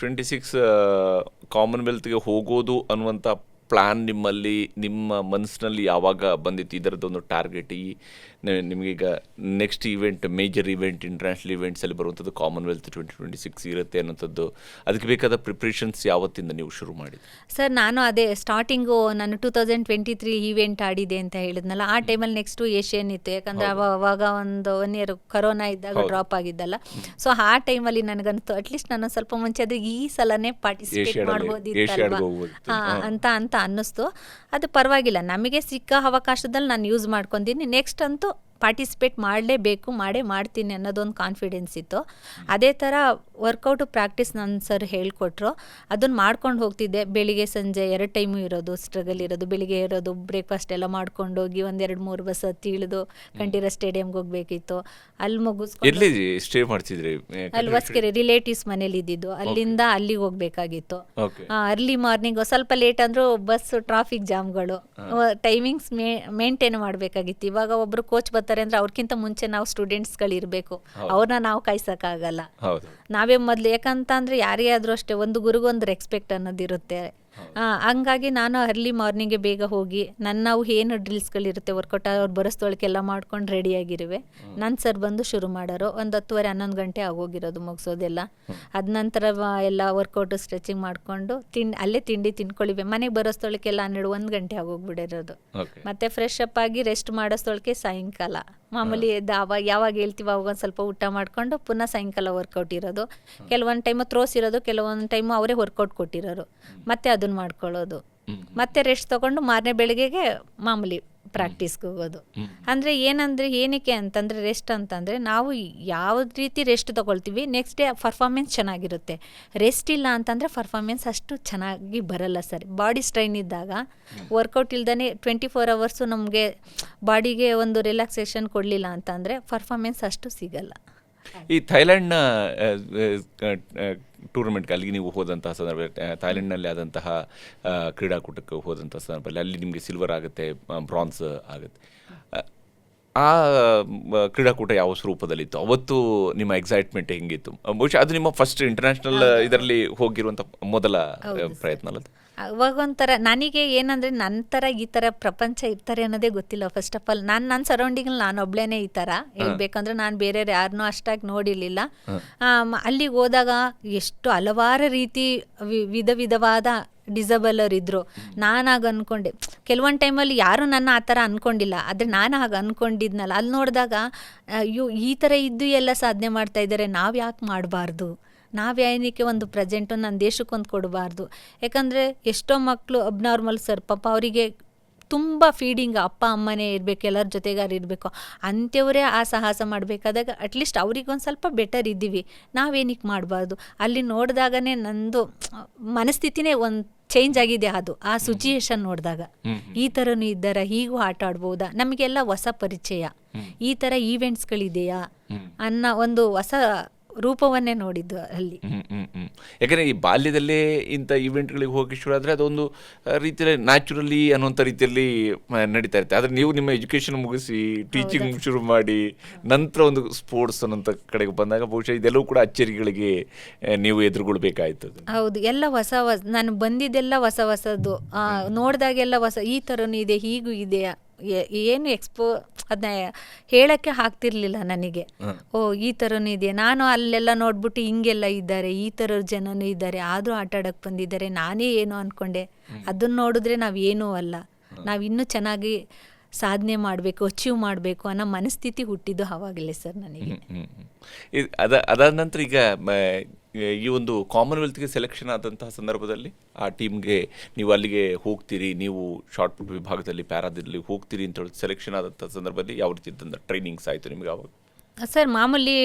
26 ಕಾಮನ್ವೆಲ್ತ್ಗೆ ಹೋಗೋದು ಅನ್ನುವಂಥ ಪ್ಲ್ಯಾನ್ ನಿಮ್ಮಲ್ಲಿ ನಿಮ್ಮ ಮನಸ್ಸಿನಲ್ಲಿ ಯಾವಾಗ ಬಂದಿತ್ತು? ಇದರದ್ದೊಂದು ಟಾರ್ಗೆಟ್ ನಿಮಗೀಗ next event, major event, international ಈವೆಂಟ್ಸಲ್ಲಿ ಬರುವಂಥದ್ದು ಕಾಮನ್ವೆಲ್ತ್ 2026 ಇರುತ್ತೆ ಅನ್ನೋಂಥದ್ದು. ಅದಕ್ಕೆ ಬೇಕಾದ ಪ್ರಿಪ್ರೇಷನ್ಸ್ ಯಾವತ್ತಿಂದ ನೀವು ಶುರು ಮಾಡಿದ್ರಿ? ಸರ್, ನಾನು ಅದೇ ಸ್ಟಾರ್ಟಿಂಗು ನಾನು 2023 ಈವೆಂಟ್ ಆಡಿದೆ ಅಂತ ಹೇಳಿದ್ನಲ್ಲ, ಆ ಟೈಮಲ್ಲಿ ನೆಕ್ಸ್ಟು ಏಷ್ಯನ್ ಇತ್ತು. ಯಾಕಂದರೆ ಅವಾಗ ಒಂದು 1 ಇಯರ್ ಕೊರೋನಾ ಇದ್ದಾಗ ಡ್ರಾಪ್ ಆಗಿದ್ದಲ್ಲ. ಸೊ ಆ ಟೈಮಲ್ಲಿ ನನಗಂತೂ ಅಟ್ಲೀಸ್ಟ್ ನಾನು ಸ್ವಲ್ಪ ಮುಂಚೆ ಆದರೆ ಈ ಸಲನೇ ಪಾರ್ಟಿಸಿಪೇಟ್ ಮಾಡ್ಬೋದಿತ್ತಲ್ವಾ ಅಂತ ಅನ್ನಿಸ್ತು. ಅದು ಪರವಾಗಿಲ್ಲ, ನಮಗೆ ಸಿಕ್ಕ ಅವಕಾಶದಲ್ಲಿ ನಾನು ಯೂಸ್ ಮಾಡ್ಕೊತೀನಿ. ನೆಕ್ಸ್ಟ್ ಅಂತೂ ಪಾರ್ಟಿಸಿಪೇಟ್ ಮಾಡಲೇಬೇಕು, ಮಾಡ್ತೀನಿ ಅನ್ನೋದೊಂದು ಕಾನ್ಫಿಡೆನ್ಸ್ ಇತ್ತು. ಅದೇ ಥರ ವರ್ಕೌಟು ಪ್ರಾಕ್ಟೀಸ್ ನನ್ನ ಸರ್ ಹೇಳಿಕೊಟ್ರು. ಅದನ್ನು ಮಾಡ್ಕೊಂಡು ಹೋಗ್ತಿದ್ದೆ. ಬೆಳಿಗ್ಗೆ ಸಂಜೆ 2 ಟೈಮು ಇರೋದು, ಸ್ಟ್ರಗಲ್ ಇರೋದು. ಬೆಳಿಗ್ಗೆ ಇರೋದು, ಬ್ರೇಕ್ಫಾಸ್ಟ್ ಎಲ್ಲ ಮಾಡ್ಕೊಂಡು ಹೋಗಿ 1-2-3 ಬಸ್ ಹತ್ತಿ ಇಳಿದು ಕಂಠೀರ ಸ್ಟೇಡಿಯಂಗೆ ಹೋಗ್ಬೇಕಿತ್ತು. ಅಲ್ಲಿ ಮುಗಿಸ್ಕೊಂಡು ಎಲ್ಲಿ ಸ್ಟೇ ಮಾಡ್ತಿದ್ರಿ? ಅಲ್ಲಿ ಹೊಸಕೆರೆ ರಿಲೇಟಿವ್ಸ್ ಮನೇಲಿ ಇದ್ದಿದ್ದು. ಅಲ್ಲಿಂದ ಅಲ್ಲಿಗೆ ಹೋಗ್ಬೇಕಾಗಿತ್ತು. ಅರ್ಲಿ ಮಾರ್ನಿಂಗ್ ಸ್ವಲ್ಪ ಲೇಟ್ ಅಂದರೂ ಬಸ್ ಟ್ರಾಫಿಕ್ ಜಾಮ್ಗಳು, ಟೈಮಿಂಗ್ಸ್ ಮೇಂಟೈನ್ ಮಾಡಬೇಕಾಗಿತ್ತು. ಇವಾಗ ಒಬ್ಬರು ಕೋಚ್ ಬರ್ತಾರೆ ಅಂದರೆ ಅವ್ರಿಗಿಂತ ಮುಂಚೆ ನಾವು ಸ್ಟೂಡೆಂಟ್ಸ್ಗಳು ಇರಬೇಕು. ಅವ್ರನ್ನ ನಾವು ಕಾಯ್ಸೋಕ್ಕಾಗಲ್ಲ. ನಾವೇ ಮೊದಲು, ಯಾಕಂತಂದರೆ ಯಾರೇ ಆದರೂ ಅಷ್ಟೇ ಒಂದು ಗುರುಗೊಂದು ರೆಸ್ಪೆಕ್ಟ್ ಅನ್ನೋದಿರುತ್ತೆ. ಹಂಗಾಗಿ ನಾನು ಅರ್ಲಿ ಮಾರ್ನಿಂಗ್ಗೆ ಬೇಗ ಹೋಗಿ ನಾವು ಏನು ಡ್ರಿಲ್ಸ್ಗಳಿರುತ್ತೆ ವರ್ಕೌಟ್ ಅವ್ರು ಬರೋಸ್ತೊಳಕ್ಕೆಲ್ಲ ಮಾಡ್ಕೊಂಡು ರೆಡಿಯಾಗಿರುವೆ. ನನ್ನ ಸರ್ ಬಂದು ಶುರು ಮಾಡೋರು. 10:30-11 ಗಂಟೆ ಆಗೋಗಿರೋದು ಮುಗಿಸೋದೆಲ್ಲ. ಅದ ನಂತರ ಎಲ್ಲ ವರ್ಕೌಟು ಸ್ಟ್ರೆಚಿಂಗ್ ಮಾಡಿಕೊಂಡು ಅಲ್ಲೇ ತಿಂಡಿ ತಿನ್ಕೊಳ್ಳಿವೆ. ಮನೆಗೆ ಬರೋಸ್ತೊಳಕ್ಕೆಲ್ಲ 12-1 ಗಂಟೆ ಆಗೋಗ್ಬಿಡಿರೋದು. ಮತ್ತೆ ಫ್ರೆಶ್ ಅಪ್ ಆಗಿ ರೆಸ್ಟ್ ಮಾಡೋಸ್ತೊಳಕ್ಕೆ ಸಾಯಂಕಾಲ ಮಾಮೂಲಿ ಯಾವಾಗ ಹೇಳ್ತೀವಿ ಅವಾಗ ಒಂದು ಸ್ವಲ್ಪ ಊಟ ಮಾಡಿಕೊಂಡು ಪುನಃ ಸಾಯಂಕಾಲ ವರ್ಕೌಟ್ ಇರೋದು. ಕೆಲವೊಂದು ಟೈಮು ಥ್ರೋಸ್ ಇರೋದು, ಕೆಲವೊಂದು ಟೈಮು ಅವರೇ ವರ್ಕೌಟ್ ಕೊಟ್ಟಿರೋರು. ಮತ್ತೆ ಅದನ್ನು ಮಾಡ್ಕೊಳ್ಳೋದು. ಮತ್ತೆ ರೆಸ್ಟ್ ತೊಗೊಂಡು ಮಾರನೇ ಬೆಳಗ್ಗೆಗೆ ಮಾಮೂಲಿ ಪ್ರಾಕ್ಟೀಸ್ಗೆ ಹೋಗೋದು. ಅಂದರೆ ಏನಕ್ಕೆ ಅಂತಂದರೆ ರೆಸ್ಟ್ ಅಂತಂದರೆ ನಾವು ಯಾವ ರೀತಿ ರೆಸ್ಟ್ ತೊಗೊಳ್ತೀವಿ, ನೆಕ್ಸ್ಟ್ ಡೇ ಪರ್ಫಾರ್ಮೆನ್ಸ್ ಚೆನ್ನಾಗಿರುತ್ತೆ. ರೆಸ್ಟ್ ಇಲ್ಲ ಅಂತಂದರೆ ಪರ್ಫಾರ್ಮೆನ್ಸ್ ಅಷ್ಟು ಚೆನ್ನಾಗಿ ಬರಲ್ಲ ಸರ್. ಬಾಡಿ ಸ್ಟ್ರೈನ್ ಇದ್ದಾಗ ವರ್ಕೌಟ್ ಇಲ್ದೇ 24 ಅವರ್ಸು ನಮಗೆ ಬಾಡಿಗೆ ಒಂದು ರಿಲ್ಯಾಕ್ಸೇಷನ್ ಕೊಡಲಿಲ್ಲ ಅಂತಂದರೆ ಪರ್ಫಾರ್ಮೆನ್ಸ್ ಅಷ್ಟು ಸಿಗಲ್ಲ. ಈ ಥೈಲ್ಯಾಂಡ್ನ ಟೂರ್ನಮೆಂಟ್ಗೆ ಅಲ್ಲಿಗೆ ನೀವು ಹೋದಂತಹ ಸಂದರ್ಭ, ಥೈಲ್ಯಾಂಡ್ನಲ್ಲಿ ಆದಂತಹ ಕ್ರೀಡಾಕೂಟಕ್ಕೆ ಹೋದಂಥ ಸಂದರ್ಭದಲ್ಲಿ ಅಲ್ಲಿ ನಿಮಗೆ ಸಿಲ್ವರ್ ಆಗುತ್ತೆ, ಬ್ರಾನ್ಸ್ ಆಗುತ್ತೆ. ಆ ಕ್ರೀಡಾಕೂಟ ಯಾವ ಸ್ವರೂಪದಲ್ಲಿತ್ತು? ಅವತ್ತು ನಿಮ್ಮ ಎಕ್ಸೈಟ್ಮೆಂಟ್ ಹೆಂಗಿತ್ತು? ಬಹುಶಃ ಅದು ನಿಮ್ಮ ಫಸ್ಟ್ ಇಂಟರ್ನ್ಯಾಷನಲ್ ಇದರಲ್ಲಿ ಹೋಗಿರುವಂಥ ಮೊದಲ ಪ್ರಯತ್ನ ಅಲ್ಲ? ಅವಾಗ ಒಂಥರ ನನಗೆ ಏನಂದರೆ ನನ್ನ ಥರ ಈ ಥರ ಪ್ರಪಂಚ ಇರ್ತಾರೆ ಅನ್ನೋದೇ ಗೊತ್ತಿಲ್ಲ. ಫಸ್ಟ್ ಆಫ್ ಆಲ್ ನನ್ನ ಸರೌಂಡಿಂಗಲ್ಲಿ ನಾನು ಒಬ್ಳೇನೆ ಈ ಥರ ಹೇಳ್ಬೇಕಂದ್ರೆ, ನಾನು ಬೇರೆ ಯಾರನ್ನೂ ಅಷ್ಟಾಗಿ ನೋಡಿರಲಿಲ್ಲ. ಅಲ್ಲಿಗೆ ಹೋದಾಗ ಎಷ್ಟು ಹಲವಾರು ರೀತಿ ವಿಧವಾದ ಡಿಸಬಲರ್ ಇದ್ದರು. ನಾನಾಗ ಅಂದ್ಕೊಂಡೆ, ಕೆಲವೊಂದು ಟೈಮಲ್ಲಿ ಯಾರೂ ನನ್ನ ಆ ಥರ ಅಂದ್ಕೊಂಡಿಲ್ಲ, ಆದರೆ ನಾನು ಹಾಗೆ ಅಂದ್ಕೊಂಡಿದ್ನಲ್ಲ. ಅಲ್ಲಿ ನೋಡಿದಾಗ ಈ ಥರ ಇದ್ದು ಎಲ್ಲ ಸಾಧನೆ ಮಾಡ್ತಾಯಿದ್ದಾರೆ, ನಾವು ಯಾಕೆ ಮಾಡಬಾರ್ದು? ನಾವೇನಕ್ಕೆ ಒಂದು ಪ್ರೆಸೆಂಟು ನನ್ನ ದೇಶಕ್ಕೊಂದು ಕೊಡಬಾರ್ದು? ಯಾಕಂದರೆ ಎಷ್ಟೋ ಮಕ್ಕಳು ಅಬ್ನಾರ್ಮಲ್ ಸರ್, ಪಾಪ ಅವರಿಗೆ ತುಂಬ ಫೀಡಿಂಗ್ ಅಪ್ಪ ಅಮ್ಮನೇ ಇರಬೇಕು, ಎಲ್ಲರ ಜೊತೆಗಾರು ಇರಬೇಕು. ಅಂಥವರೇ ಆ ಸಾಹಸ ಮಾಡಬೇಕಾದಾಗ ಅಟ್ಲೀಸ್ಟ್ ಅವ್ರಿಗೊಂದು ಸ್ವಲ್ಪ ಬೆಟರ್ ಇದ್ದೀವಿ, ನಾವೇನಕ್ಕೆ ಮಾಡಬಾರ್ದು? ಅಲ್ಲಿ ನೋಡಿದಾಗನೇ ನಂದು ಮನಸ್ಥಿತಿನೇ ಒಂದು ಚೇಂಜ್ ಆಗಿದೆ. ಅದು ಆ ಸಿಚುಯೇಷನ್ ನೋಡಿದಾಗ ಈ ಥರನೂ ಇದ್ದಾರೆ, ಹೀಗೂ ಆಟ ಆಡ್ಬೋದಾ, ನಮಗೆಲ್ಲ ಹೊಸ ಪರಿಚಯ, ಈ ಥರ ಈವೆಂಟ್ಸ್ಗಳಿದೆಯಾ ಅನ್ನೋ ಒಂದು ಹೊಸ ರೂಪವನ್ನೇ ನೋಡಿದ್ದು ಅಲ್ಲಿ. ಯಾಕಂದರೆ ಈ ಬಾಲ್ಯದಲ್ಲೇ ಇಂಥ ಈವೆಂಟ್ಗಳಿಗೆ ಹೋಗಿ ಶುರು ಆದರೆ ಅದೊಂದು ರೀತಿಯಲ್ಲಿ ನ್ಯಾಚುರಲಿ ಅನ್ನೋಂಥ ರೀತಿಯಲ್ಲಿ ನಡೀತಾ ಇರುತ್ತೆ. ಆದರೆ ನೀವು ನಿಮ್ಮ ಎಜುಕೇಷನ್ ಮುಗಿಸಿ ಟೀಚಿಂಗ್ ಶುರು ಮಾಡಿ ನಂತರ ಒಂದು ಸ್ಪೋರ್ಟ್ಸ್ ಅನ್ನೋಂಥ ಕಡೆಗೆ ಬಂದಾಗ ಬಹುಶಃ ಇದೆಲ್ಲವೂ ಕೂಡ ಅಚ್ಚರಿಗಳಿಗೆ ನೀವು ಎದುರುಗೊಳ್ಬೇಕಾಯ್ತು. ಹೌದು, ಎಲ್ಲ ನಾನು ಬಂದಿದ್ದೆಲ್ಲ ಹೊಸದು ನೋಡಿದಾಗೆಲ್ಲ ಈ ಥರನೂ ಇದೆ, ಹೀಗೂ ಇದೆಯಾ, ಏನು ಅದನ್ನ ಹೇಳೋಕ್ಕೆ ಆಗ್ತಿರ್ಲಿಲ್ಲ ನನಗೆ. ಈ ಥರನೂ ಇದೆ, ನಾನು ಅಲ್ಲೆಲ್ಲ ನೋಡ್ಬಿಟ್ಟು ಹಿಂಗೆಲ್ಲ ಇದ್ದಾರೆ, ಈ ಥರ ಜನನೂ ಇದ್ದಾರೆ, ಆದರೂ ಆಟ ಆಡೋಕ್ಕೆ ಬಂದಿದ್ದಾರೆ, ನಾನೇ ಏನು ಅಂದ್ಕೊಂಡೆ. ಅದನ್ನು ನೋಡಿದ್ರೆ ನಾವೇನೂ ಅಲ್ಲ, ನಾವು ಇನ್ನೂ ಚೆನ್ನಾಗಿ ಸಾಧನೆ ಮಾಡಬೇಕು, ಅಚೀವ್ ಮಾಡಬೇಕು ಅನ್ನೋ ಮನಸ್ಥಿತಿ ಹುಟ್ಟಿದ್ದು ಆವಾಗಲೇ ಸರ್ ನನಗೆ. ಅದಾದ ನಂತರ ಈಗ ಈ ಒಂದು ಕಾಮನ್ವೆಲ್ತ್ಗೆ ಸೆಲೆಕ್ಷನ್ ಆದಂತಹ ಸಂದರ್ಭದಲ್ಲಿ ಆ ಟೀಮ್ಗೆ ನೀವು ಅಲ್ಲಿಗೆ ಹೋಗ್ತೀರಿ, ನೀವು ಶಾರ್ಟ್ ಪುಟ್ ವಿಭಾಗದಲ್ಲಿ ಪ್ಯಾರಾದಲ್ಲಿ ಹೋಗ್ತೀರಿ ಅಂತ ಹೇಳಿ ಸೆಲೆಕ್ಷನ್ ಆದಂಥ ಸಂದರ್ಭದಲ್ಲಿ ಯಾವ ರೀತಿ ಟ್ರೈನಿಂಗ್ಸ್ ಆಯಿತು ನಿಮಗೆ ಅವಾಗ? ಸರ್ ಮಾಮೂಲಿ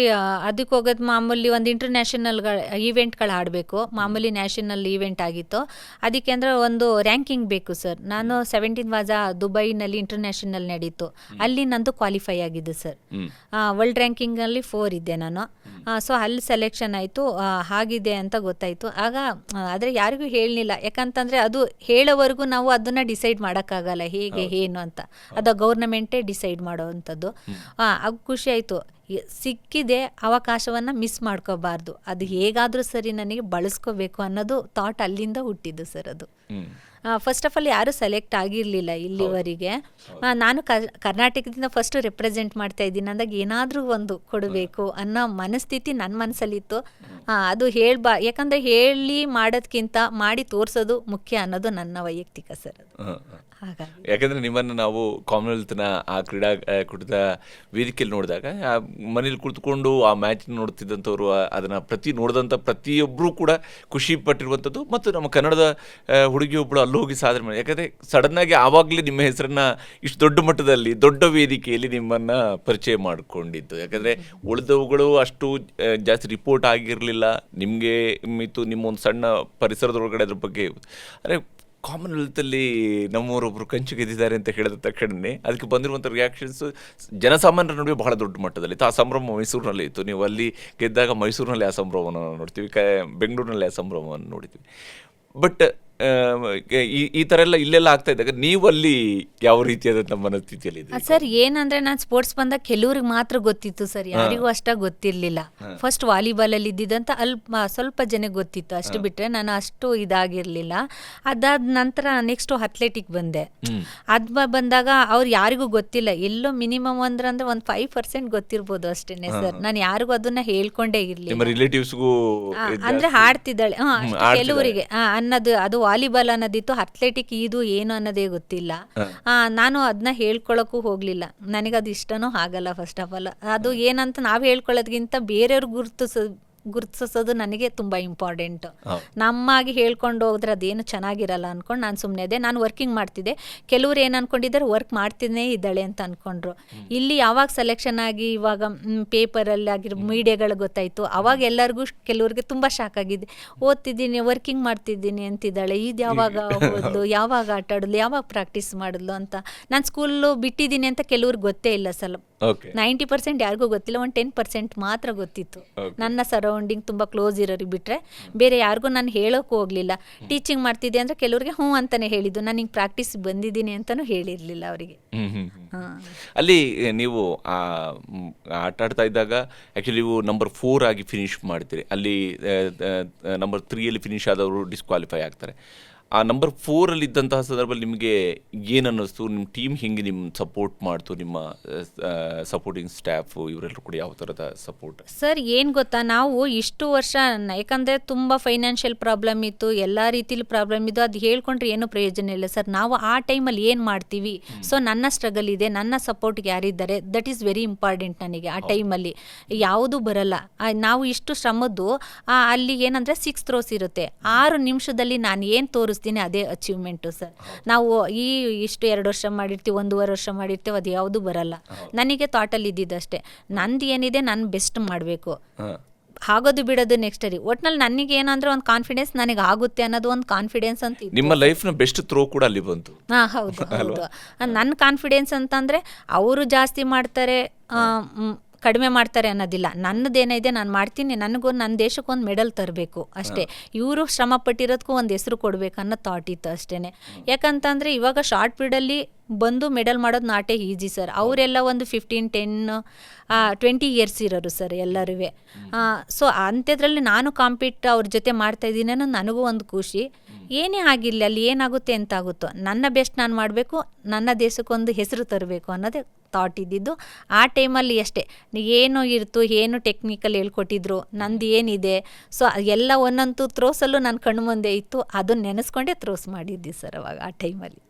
ಅದಕ್ಕೆ ಹೋಗೋದು ಮಾಮೂಲಿ ಒಂದು ಇಂಟರ್ನ್ಯಾಷನಲ್ಗಳ ಈವೆಂಟ್ಗಳು ಆಡಬೇಕು. ಮಾಮೂಲಿ ನ್ಯಾಷನಲ್ ಈವೆಂಟ್ ಆಗಿತ್ತು. ಅದಕ್ಕೆ ಅಂದರೆ ಒಂದು ರ್ಯಾಂಕಿಂಗ್ ಬೇಕು ಸರ್. ನಾನು 17 ವಾಜ ದುಬೈನಲ್ಲಿ ಇಂಟರ್ನ್ಯಾಷನಲ್ ನಡೀತು, ಅಲ್ಲಿ ನಂದು ಕ್ವಾಲಿಫೈ ಆಗಿದ್ದು ಸರ್. ವರ್ಲ್ಡ್ ರ್ಯಾಂಕಿಂಗಲ್ಲಿ 4 ಇದ್ದೆ ನಾನು. ಸೊ ಅಲ್ಲಿ ಸೆಲೆಕ್ಷನ್ ಆಯಿತು, ಆಗಿದೆ ಅಂತ ಗೊತ್ತಾಯಿತು. ಆದರೆ ಯಾರಿಗೂ ಹೇಳಲಿಲ್ಲ, ಯಾಕಂತಂದರೆ ಅದು ಹೇಳೋವರೆಗೂ ನಾವು ಅದನ್ನು ಡಿಸೈಡ್ ಮಾಡೋಕ್ಕಾಗಲ್ಲ ಹೇಗೆ ಏನು ಅಂತ. ಅದು ಗೌರ್ನಮೆಂಟೇ ಡಿಸೈಡ್ ಮಾಡೋ ಅಂಥದ್ದು. ಖುಷಿ ಆಯಿತು. ಸಿಕ್ಕಿದೆ ಅವಕಾಶವನ್ನು ಮಿಸ್ ಮಾಡ್ಕೋಬಾರ್ದು, ಅದು ಹೇಗಾದರೂ ಸರಿ ನನಗೆ ಬಳಸ್ಕೋಬೇಕು ಅನ್ನೋದು ಥಾಟ್ ಅಲ್ಲಿಂದ ಹುಟ್ಟಿದ್ದು ಸರ್. ಅದು ಫಸ್ಟ್ ಆಫ್ ಆಲ್ ಯಾರೂ ಸೆಲೆಕ್ಟ್ ಆಗಿರಲಿಲ್ಲ ಇಲ್ಲಿವರೆಗೆ. ನಾನು ಕರ್ನಾಟಕದಿಂದ ಫಸ್ಟ್ ರೆಪ್ರೆಸೆಂಟ್ ಮಾಡ್ತಾ ಇದ್ದೀನಿ ಅಂದಾಗ ಏನಾದರೂ ಒಂದು ಕೊಡಬೇಕು ಅನ್ನೋ ಮನಸ್ಥಿತಿ ನನ್ನ ಮನಸ್ಸಲ್ಲಿತ್ತು. ಅದು ಯಾಕಂದರೆ ಹೇಳಿ ಮಾಡೋದಕ್ಕಿಂತ ಮಾಡಿ ತೋರಿಸೋದು ಮುಖ್ಯ ಅನ್ನೋದು ನನ್ನ ವೈಯಕ್ತಿಕ ಸರ್. ಹಾಗಾಗಿ ಯಾಕಂದರೆ ನಿಮ್ಮನ್ನು ನಾವು ಕಾಮನ್ವೆಲ್ತ್ನ ಆ ಕ್ರೀಡಾಕೂಟದ ವೇದಿಕೆಯಲ್ಲಿ ನೋಡಿದಾಗ ಮನೇಲಿ ಕುಳಿತುಕೊಂಡು ಆ ಮ್ಯಾಚ್ ನೋಡ್ತಿದ್ದಂಥವ್ರು, ಅದನ್ನು ನೋಡಿದಂಥ ಪ್ರತಿಯೊಬ್ಬರೂ ಕೂಡ ಖುಷಿ ಪಟ್ಟಿರುವಂಥದ್ದು. ಮತ್ತು ನಮ್ಮ ಕನ್ನಡದ ಹುಡುಗಿಯೊಬ್ಬಳು ಅಲ್ಲಿ ಹೋಗಿ ಸಾಧನೆ ಮಾಡಿ, ಯಾಕಂದರೆ ಸಡನ್ನಾಗಿ ಆವಾಗಲೇ ನಿಮ್ಮ ಹೆಸರನ್ನು ಇಷ್ಟು ದೊಡ್ಡ ಮಟ್ಟದಲ್ಲಿ ದೊಡ್ಡ ವೇದಿಕೆಯಲ್ಲಿ ನಿಮ್ಮನ್ನು ಪರಿಚಯ ಮಾಡಿಕೊಂಡಿದ್ದು. ಯಾಕಂದರೆ ಉಳಿದವುಗಳು ಅಷ್ಟು ಜಾಸ್ತಿ ರಿಪೋರ್ಟ್ ಆಗಿರಲಿಲ್ಲ, ನಿಮಗೆ ಮಿತ್ತು ನಿಮ್ಮ ಒಂದು ಸಣ್ಣ ಪರಿಸರದೊಳಗಡೆ ಅದ್ರ ಬಗ್ಗೆ. ಅಂದರೆ ಕಾಮನ್ವೆಲ್ತಲ್ಲಿ ನಮ್ಮವರೊಬ್ಬರು ಕಂಚು ಗೆದ್ದಿದ್ದಾರೆ ಅಂತ ಹೇಳಿದ ತಕ್ಷಣವೇ ಅದಕ್ಕೆ ಬಂದಿರುವಂಥ ರಿಯಾಕ್ಷನ್ಸು ಜನಸಾಮಾನ್ಯರ ನಡುವೆ ಬಹಳ ದೊಡ್ಡ ಮಟ್ಟದಲ್ಲಿ ಇತ್ತು. ಆ ಸಂಭ್ರಮ ಮೈಸೂರಿನಲ್ಲಿ ಇತ್ತು. ನೀವು ಅಲ್ಲಿ ಗೆದ್ದಾಗ ಮೈಸೂರಿನಲ್ಲಿ ಆ ಸಂಭ್ರಮವನ್ನು ನೋಡ್ತೀವಿ, ಬೆಂಗಳೂರಿನಲ್ಲಿ ಆ ಸಂಭ್ರಮವನ್ನು ನೋಡ್ತೀವಿ. ಬಟ್ ಈ ಥರ ಎಲ್ಲ ಇಲ್ಲೆಲ್ಲ ಆಗ್ತಾ ಇದ್ದಾಗ ನೀವು ಅಲ್ಲಿ ಯಾವ ರೀತಿಯಾದಂಥ ಮನಸ್ಥಿತಿಯಲ್ಲಿ ಇದೆ ಸರ್? ಏನಂದ್ರೆ ನಾನು ಸ್ಪೋರ್ಟ್ಸ್ ಬಂದಾಗ ಕೆಲವ್ರಿಗೆ ಮಾತ್ರ ಗೊತ್ತಿತ್ತು ಸರ್, ಯಾರಿಗೂ ಅಷ್ಟಾಗಿ ಗೊತ್ತಿರಲಿಲ್ಲ. ಫಸ್ಟ್ ವಾಲಿಬಾಲಲ್ಲಿ ಇದ್ದಿದ್ದಂತ ಸ್ವಲ್ಪ ಜನ ಗೊತ್ತಿತ್ತು, ಅಷ್ಟು ಬಿಟ್ಟರೆ ನಾನು ಅಷ್ಟು ಇದಾಗಿರಲಿಲ್ಲ. ಅದಾದ ನಂತರ ನೆಕ್ಸ್ಟು ಅಥ್ಲೆಟಿಕ್ ಬಂದೆ. ಅದು ಬಂದಾಗ ಅವ್ರು ಯಾರಿಗೂ ಗೊತ್ತಿಲ್ಲ, ಎಲ್ಲೋ ಮಿನಿಮಮ್ ಅಂದ್ರೆ ಒಂದು 5% ಗೊತ್ತಿರ್ಬೋದು ಅಷ್ಟೇನೆ ಸರ್. ನಾನು ಯಾರಿಗೂ ಅದನ್ನ ಹೇಳ್ಕೊಂಡೇ ಇರಲಿಲ್ಲ. ರಿಲೇಟಿವ್ಸ್ಗೂ ಅಂದ್ರೆ ಹಾಡ್ತಿದ್ದಾಳೆ ಕೆಲವರಿಗೆ ಅನ್ನೋದು, ಅದು ವಾಲಿಬಾಲ್ ಅನ್ನೋದಿತ್ತು. ಅಥ್ಲೆಟಿಕ್ ಇದು ಏನು ಅನ್ನೋದೇ ಗೊತ್ತಿಲ್ಲ. ನಾನು ಅದನ್ನ ಹೇಳ್ಕೊಳಕ್ಕೂ ಹೋಗ್ಲಿಲ್ಲ, ನನಗದು ಇಷ್ಟನೂ ಆಗಲ್ಲ. ಫಸ್ಟ್ ಆಫ್ ಆಲ್ ಅದು ಏನಂತ ನಾವು ಹೇಳ್ಕೊಳ್ಳೋದ್ಕಿಂತ ಬೇರೆಯವ್ರಿಗೆ ಗುರುತಿಸೋದು ನನಗೆ ತುಂಬ ಇಂಪಾರ್ಟೆಂಟ್. ನಮ್ಮಾಗಿ ಹೇಳ್ಕೊಂಡು ಹೋದ್ರೆ ಅದೇನು ಚೆನ್ನಾಗಿರಲ್ಲ ಅಂದ್ಕೊಂಡು ನಾನು ಸುಮ್ಮನೆ ಅದೇ. ನಾನು ವರ್ಕಿಂಗ್ ಮಾಡ್ತಿದ್ದೆ, ಕೆಲವ್ರು ಏನು ಅಂದ್ಕೊಂಡಿದ್ದಾರೆ ವರ್ಕ್ ಮಾಡ್ತಿದ್ದೇ ಇದ್ದಾಳೆ ಅಂತ ಅಂದ್ಕೊಂಡ್ರು. ಇಲ್ಲಿ ಯಾವಾಗ ಸೆಲೆಕ್ಷನ್ ಆಗಿ ಇವಾಗ ಪೇಪರಲ್ಲಿ ಮೀಡಿಯಾಗಳು ಗೊತ್ತಾಯಿತು, ಅವಾಗ ಎಲ್ಲರಿಗೂ ಕೆಲವ್ರಿಗೆ ತುಂಬ ಶಾಕ್ ಆಗಿದೆ. ಓದ್ತಿದ್ದೀನಿ, ವರ್ಕಿಂಗ್ ಮಾಡ್ತಿದ್ದೀನಿ ಅಂತಿದ್ದಾಳೆ, ಇದು ಯಾವಾಗ ಓದ್ಲು, ಯಾವಾಗ ಆಟ ಆಡೋದು, ಯಾವಾಗ ಪ್ರಾಕ್ಟೀಸ್ ಮಾಡಿದ್ಲು ಅಂತ. ನಾನು ಸ್ಕೂಲು ಬಿಟ್ಟಿದ್ದೀನಿ ಅಂತ ಕೆಲವ್ರಿಗೆ ಗೊತ್ತೇ ಇಲ್ಲ. 90% ಯಾರಿಗೂ ಗೊತ್ತಿಲ್ಲ, ಒಂದು 10% ಮಾತ್ರ ಗೊತ್ತಿತ್ತು. ನನ್ನ ಸರೌಂಡಿಂಗ್ ತುಂಬ ಕ್ಲೋಸ್ ಇರೋರಿಗೆ ಬಿಟ್ಟರೆ ಬೇರೆ ಯಾರಿಗೂ ನಾನು ಹೇಳೋಕ್ಕೂ ಹೋಗಲಿಲ್ಲ. ಟೀಚಿಂಗ್ ಮಾಡ್ತಿದ್ದೆ ಅಂದರೆ ಕೆಲವ್ರಿಗೆ ಹ್ಞೂ ಅಂತಲೇ ಹೇಳಿದ್ದು, ನಾನು ಹಿಂಗೆ ಪ್ರಾಕ್ಟೀಸ್ ಬಂದಿದ್ದೀನಿ ಅಂತಲೂ ಹೇಳಿರಲಿಲ್ಲ ಅವರಿಗೆ. ಅಲ್ಲಿ ನೀವು ಆಟ ಆಡ್ತಾ ಇದ್ದಾಗ ಆ್ಯಕ್ಚುಲಿ ನೀವು ನಂಬರ್ 4 ಆಗಿ ಫಿನಿಶ್ ಮಾಡ್ತೀರಿ. ಅಲ್ಲಿ ನಂಬರ್ 3 ಫಿನಿಶ್ ಆದವರು ಡಿಸ್ಕ್ವಾಲಿಫೈ ಆಗ್ತಾರೆ. ಆ ನಂಬರ್ 4 ಇದ್ದಂತಹ ಸಂದರ್ಭದಲ್ಲಿ ನಿಮಗೆ ಏನು ಅನ್ನಿಸ್ತು? ನಿಮ್ಮ ಟೀಮ್ ಹೆಂಗೆ ನಿಮ್ಮ ಸಪೋರ್ಟ್ ಮಾಡ್ತು? ನಿಮ್ಮ ಸಪೋರ್ಟಿಂಗ್ ಸ್ಟಾಫು ಇವರೆಲ್ಲರೂ ಕೂಡ ಯಾವ ಥರದ ಸಪೋರ್ಟ್? ಸರ್ ಏನು ಗೊತ್ತಾ, ನಾವು ಇಷ್ಟು ವರ್ಷ ಯಾಕಂದರೆ ತುಂಬ ಫೈನಾನ್ಷಿಯಲ್ ಪ್ರಾಬ್ಲಮ್ ಇತ್ತು, ಎಲ್ಲ ರೀತಿಲಿ ಪ್ರಾಬ್ಲಮ್ ಇದ್ದು, ಅದು ಹೇಳ್ಕೊಂಡ್ರೆ ಏನೂ ಪ್ರಯೋಜನ ಇಲ್ಲ ಸರ್. ನಾವು ಆ ಟೈಮಲ್ಲಿ ಏನು ಮಾಡ್ತೀವಿ, ಸೊ ನನ್ನ ಸ್ಟ್ರಗಲ್ ಇದೆ, ನನ್ನ ಸಪೋರ್ಟ್ಗೆ ಯಾರಿದ್ದಾರೆ, ದಟ್ ಈಸ್ ವೆರಿ ಇಂಪಾರ್ಟೆಂಟ್ ನನಗೆ. ಆ ಟೈಮಲ್ಲಿ ಯಾವುದೂ ಬರಲ್ಲ. ನಾವು ಇಷ್ಟು ಶ್ರಮದ್ದು ಅಲ್ಲಿ ಏನಂದರೆ 6 ಥ್ರೋಸ್ ಇರುತ್ತೆ, 6 ನಿಮಿಷದಲ್ಲಿ ನಾನು ಏನು ತೋರಿಸ್ತೀನಿ ಅದೇ ಅಚೀವ್ಮೆಂಟು ಸರ್. ನಾವು ಇಷ್ಟು 2 ವರ್ಷ ಮಾಡಿರ್ತೀವಿ, 1.5 ವರ್ಷ ಮಾಡಿರ್ತೀವಿ, ಅದು ಯಾವುದೂ ಬರಲ್ಲ. ನನಗೆ ಥಾಟಲ್ಲಿ ಇದ್ದಿದ್ದಷ್ಟೇ, ನಂದು ಏನಿದೆ ನಾನು ಬೆಸ್ಟ್ ಮಾಡಬೇಕು, ಆಗೋದು ಬಿಡೋದು ನೆಕ್ಸ್ಟ್ ರೀ. ಒಟ್ನಲ್ಲಿ ನನಗೆ ಏನಂದ್ರೆ ಒಂದು ಕಾನ್ಫಿಡೆನ್ಸ್, ನನಗೆ ಆಗುತ್ತೆ ಅನ್ನೋದು ಒಂದು ಕಾನ್ಫಿಡೆನ್ಸ್ ಅಂತ. ನಿಮ್ಮ ಲೈಫ್ನ ಬೆಸ್ಟ್ ಥ್ರೋ ಕೂಡ ಅಲ್ಲಿ ಬಂತು. ಹೌದು ಹೌದು. ನನ್ನ ಕಾನ್ಫಿಡೆನ್ಸ್ ಅಂತಂದರೆ ಅವರು ಜಾಸ್ತಿ ಮಾಡ್ತಾರೆ ಕಡಿಮೆ ಮಾಡ್ತಾರೆ ಅನ್ನೋದಿಲ್ಲ. ನನ್ನದೇನಿದೆ ನಾನು ಮಾಡ್ತೀನಿ, ನನಗೂ ನನ್ನ ದೇಶಕ್ಕೊಂದು ಮೆಡಲ್ ತರಬೇಕು ಅಷ್ಟೇ. ಇವರು ಶ್ರಮ ಪಟ್ಟಿರೋದಕ್ಕೂ ಒಂದು ಹೆಸರು ಕೊಡಬೇಕು ಅನ್ನೋ ಥಾಟ್ ಇತ್ತು ಅಷ್ಟೇ. ಯಾಕಂತಂದರೆ ಇವಾಗ ಶಾರ್ಟ್ ಪೀರಿಯಡಲ್ಲಿ ಬಂದು ಮೆಡಲ್ ಮಾಡೋದು ನಾಟೇ ಈಜಿ ಸರ್. ಅವರೆಲ್ಲ ಒಂದು 15, 10, 20 ಇಯರ್ಸ್ ಇರೋರು ಸರ್ ಎಲ್ಲರೂ. ಸೊ ಅಂಥದ್ರಲ್ಲಿ ನಾನು ಅವ್ರ ಜೊತೆ ಮಾಡ್ತಾಯಿದ್ದೀನಿ ಅನ್ನೋ ನನಗೂ ಒಂದು ಖುಷಿ. ಏನೇ ಆಗಿರಲಿ, ಅಲ್ಲಿ ಏನಾಗುತ್ತೆ ಅಂತ ಆಗುತ್ತೋ, ನನ್ನ ಬೆಸ್ಟ್ ನಾನು ಮಾಡಬೇಕು, ನನ್ನ ದೇಶಕ್ಕೊಂದು ಹೆಸರು ತರಬೇಕು ಅನ್ನೋದೇ ಥಾಟ್ ಇದ್ದಿದ್ದು. ಆ ಟೈಮಲ್ಲಿ ಅಷ್ಟೇ ಏನು ಇರ್ತು, ಏನು ಟೆಕ್ನಿಕಲ್ ಹೇಳ್ಕೊಟ್ಟಿದ್ರು, ನಂದು ಏನಿದೆ, ಸೊ ಎಲ್ಲ ಒಂದೊಂದು ಥ್ರೋಸಲ್ಲೂ ನನ್ನ ಕಣ್ಣು ಮುಂದೆ ಇತ್ತು. ಅದನ್ನು ನೆನೆಸ್ಕೊಂಡೇ ಥ್ರೋಸ್ ಮಾಡಿದ್ದೆ ಸರ್ ಅವಾಗ ಆ ಟೈಮಲ್ಲಿ.